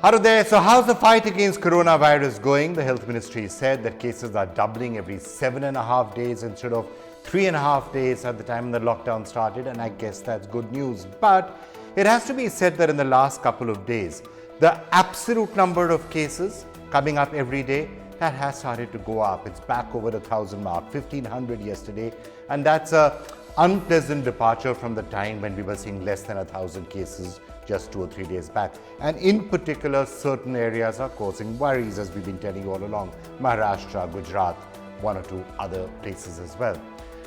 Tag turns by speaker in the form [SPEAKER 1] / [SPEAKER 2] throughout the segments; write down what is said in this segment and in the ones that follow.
[SPEAKER 1] Hello there. So how's the fight against coronavirus going? The health ministry said that cases are doubling every 7.5 days instead of 3.5 days at the time the lockdown started, and I guess that's good news. But it has to be said that in the last couple of days, the absolute number of cases coming up every day, that has started to go up. It's back over the 1,000 mark, 1,500 yesterday, and that's a unpleasant departure from the time when we were seeing less than 1,000 cases just 2 or 3 days back. And in particular, certain areas are causing worries, as we've been telling you all along. Maharashtra, Gujarat, one or two other places as well.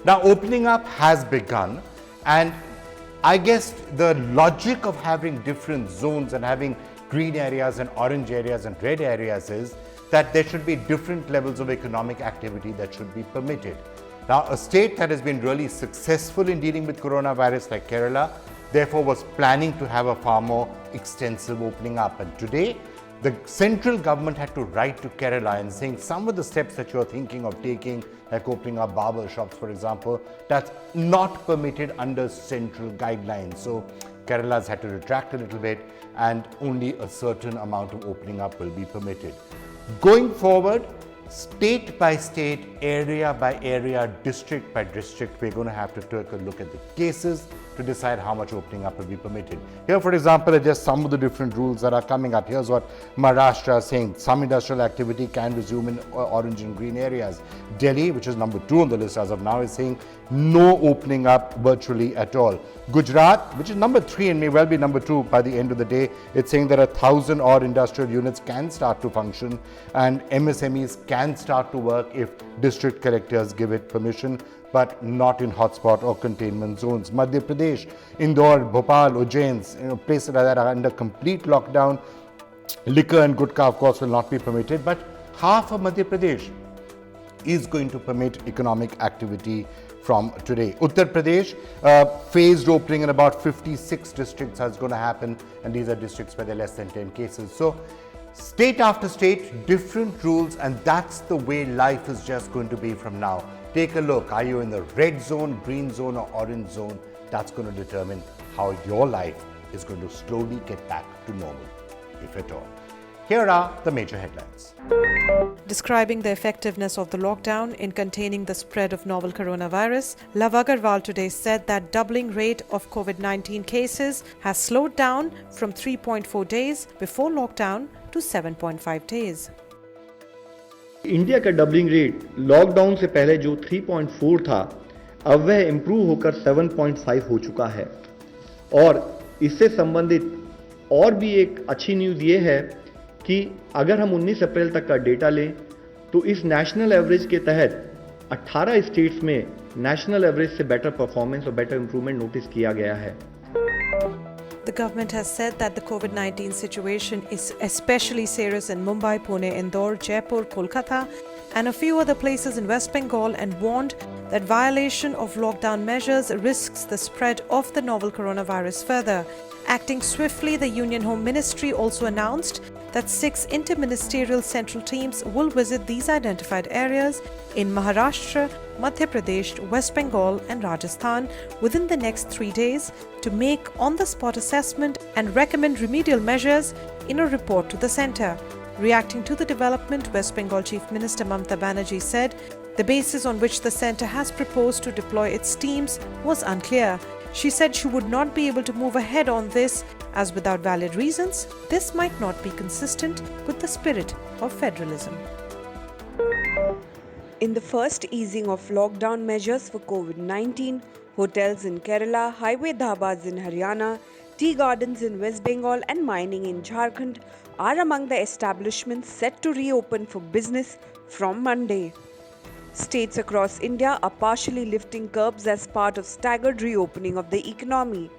[SPEAKER 1] Now, opening up has begun, and I guess the logic of having different zones and having green areas and orange areas and red areas is that there should be different levels of economic activity that should be permitted. Now, a state that has been really successful in dealing with coronavirus like Kerala, therefore was planning to have a far more extensive opening up. And today, the central government had to write to Kerala and saying some of the steps that you're thinking of taking, like opening up barber shops, for example, that's not permitted under central guidelines. So Kerala's had to retract a little bit, and only a certain amount of opening up will be permitted. Going forward, state by state, area by area, district by district, we're going to have to take a look at the cases to decide how much opening up will be permitted. Here, for example, are just some of the different rules that are coming up. Here's what Maharashtra is saying. Some industrial activity can resume in orange and green areas. Delhi, which is number 2 on the list as of now, is saying no opening up virtually at all. Gujarat, which is number 3 and may well be number 2 by the end of the day, it's saying that 1,000 odd industrial units can start to function and MSMEs can start to work if district collectors give it permission, but not in hotspot or containment zones. Madhya Pradesh, Indore, Bhopal, Ujjain, places like that are under complete lockdown. Liquor and gutka, of course, will not be permitted, but half of Madhya Pradesh is going to permit economic activity from today. Uttar Pradesh, phased opening in about 56 districts is going to happen, and these are districts where there are less than 10 cases. So state after state, different rules, and that's the way life is just going to be from now. Take a look. Are you in the red zone, green zone, or orange zone? That's going to determine how your life is going to slowly get back to normal, if at all. Here are the major headlines.
[SPEAKER 2] Describing the effectiveness of the lockdown in containing the spread of novel coronavirus, Love Agarwal today said that doubling rate of COVID-19 cases has slowed down from 3.4 days before lockdown to 7.5 days.
[SPEAKER 3] India का doubling rate lockdown से पहले जो 3.4 था, अब वह improve होकर 7.5 हो चुका है। और इससे संबंधित और भी एक अच्छी न्यूज़ ये है कि अगर हम 19 अप्रैल तक का डेटा लें तो इस नेशनल एवरेज के तहत 18 स्टेट्स में नेशनल एवरेज से बेटर परफॉर्मेंस और बेटर इंप्रूवमेंट नोटिस किया गया है।
[SPEAKER 2] The government has said that the COVID-19 situation is especially serious in Mumbai, Pune, Indore, Jaipur, Kolkata, and a few other places in West Bengal, and warned that violation of lockdown measures risks the spread of the novel coronavirus further. Acting swiftly, the Union Home Ministry also announced that 6 interministerial central teams will visit these identified areas in Maharashtra, Madhya Pradesh, West Bengal and Rajasthan within the next 3 days to make on-the-spot assessment and recommend remedial measures in a report to the centre. Reacting to the development, West Bengal Chief Minister Mamata Banerjee said the basis on which the centre has proposed to deploy its teams was unclear. She said she would not be able to move ahead on this as without valid reasons, this might not be consistent with the spirit of federalism.
[SPEAKER 4] In the first easing of lockdown measures for COVID-19, hotels in Kerala, highway dhabas in Haryana, tea gardens in West Bengal and mining in Jharkhand are among the establishments set to reopen for business from Monday. States across India are partially lifting curbs as part of staggered reopening of the economy.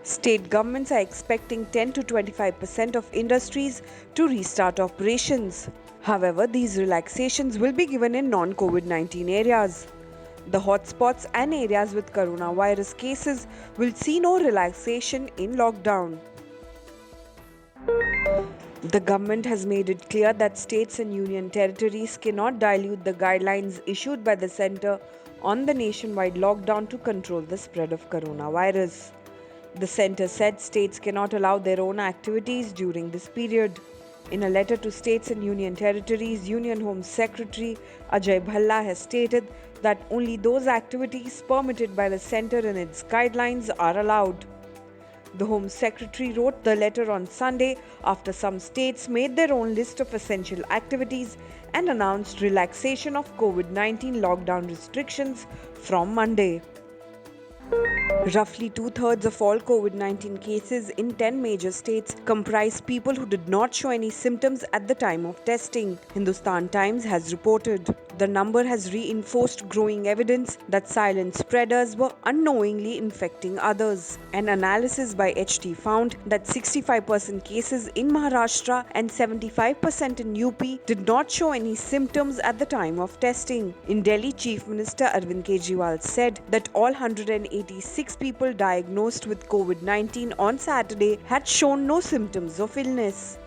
[SPEAKER 4] State governments are expecting 10 to 25% of industries to restart operations. However, these relaxations will be given in non-COVID-19 areas. The hotspots and areas with coronavirus cases will see no relaxation in lockdown. The government has made it clear that states and union territories cannot dilute the guidelines issued by the centre on the nationwide lockdown to control the spread of coronavirus. The centre said states cannot allow their own activities during this period. In a letter to states and union territories, Union Home Secretary Ajay Bhalla has stated that only those activities permitted by the centre and its guidelines are allowed. The Home Secretary wrote the letter on Sunday after some states made their own list of essential activities and announced relaxation of COVID-19 lockdown restrictions from Monday. Roughly two-thirds of all COVID-19 cases in 10 major states comprise people who did not show any symptoms at the time of testing, Hindustan Times has reported. The number has reinforced growing evidence that silent spreaders were unknowingly infecting others. An analysis by HT found that 65% cases in Maharashtra and 75% in UP did not show any symptoms at the time of testing. In Delhi, Chief Minister Arvind Kejriwal said that all 186 people diagnosed with COVID-19 on Saturday had shown no symptoms of illness.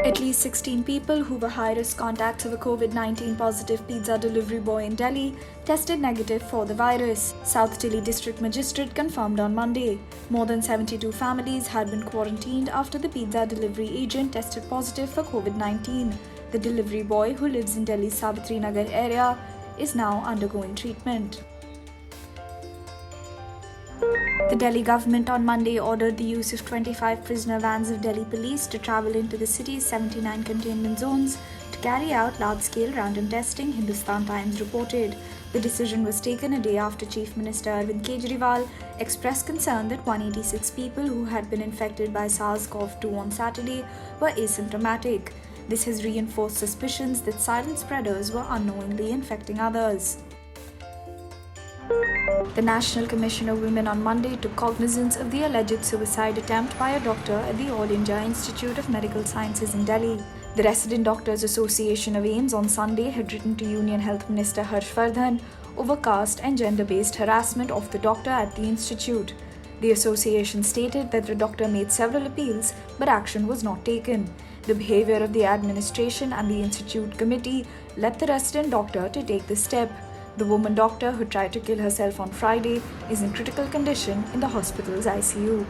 [SPEAKER 5] At least 16 people who were high-risk contacts of a COVID-19 positive pizza delivery boy in Delhi tested negative for the virus, South Delhi District Magistrate confirmed on Monday. More than 72 families had been quarantined after the pizza delivery agent tested positive for COVID-19. The delivery boy, who lives in Delhi's Savitri Nagar area, is now undergoing treatment. The Delhi government on Monday ordered the use of 25 prisoner vans of Delhi police to travel into the city's 79 containment zones to carry out large-scale random testing, Hindustan Times reported. The decision was taken a day after Chief Minister Arvind Kejriwal expressed concern that 186 people who had been infected by SARS-CoV-2 on Saturday were asymptomatic. This has reinforced suspicions that silent spreaders were unknowingly infecting others. The National Commission of Women on Monday took cognizance of the alleged suicide attempt by a doctor at the All India Institute of Medical Sciences in Delhi. The Resident Doctors Association of AIIMS on Sunday had written to Union Health Minister Harshvardhan over caste and gender-based harassment of the doctor at the institute. The association stated that the doctor made several appeals, but action was not taken. The behavior of the administration and the institute committee led the resident doctor to take this step. The woman doctor who tried to kill herself on Friday is in critical condition in the hospital's ICU.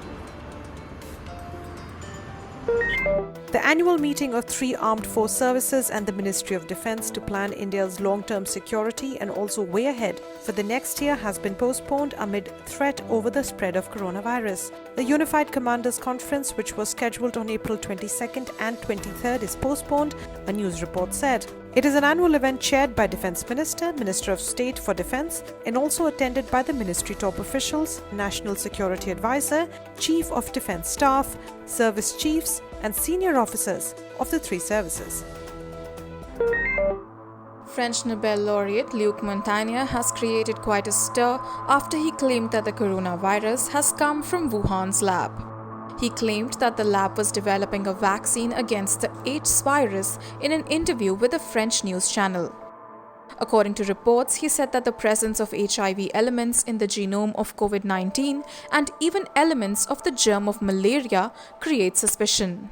[SPEAKER 2] The annual meeting of 3 armed force services and the Ministry of Defence to plan India's long-term security and also way ahead for the next year has been postponed amid threat over the spread of coronavirus. The Unified Commanders Conference, which was scheduled on April 22nd and 23rd, is postponed, a news report said. It is an annual event chaired by Defence Minister, Minister of State for Defence, and also attended by the ministry top officials, National Security Advisor, Chief of Defence Staff, Service Chiefs, and senior officers of the 3 services.
[SPEAKER 6] French Nobel laureate Luc Montagnier has created quite a stir after he claimed that the coronavirus has come from Wuhan's lab. He claimed that the lab was developing a vaccine against the AIDS virus in an interview with a French news channel. According to reports, he said that the presence of HIV elements in the genome of COVID-19 and even elements of the germ of malaria create suspicion.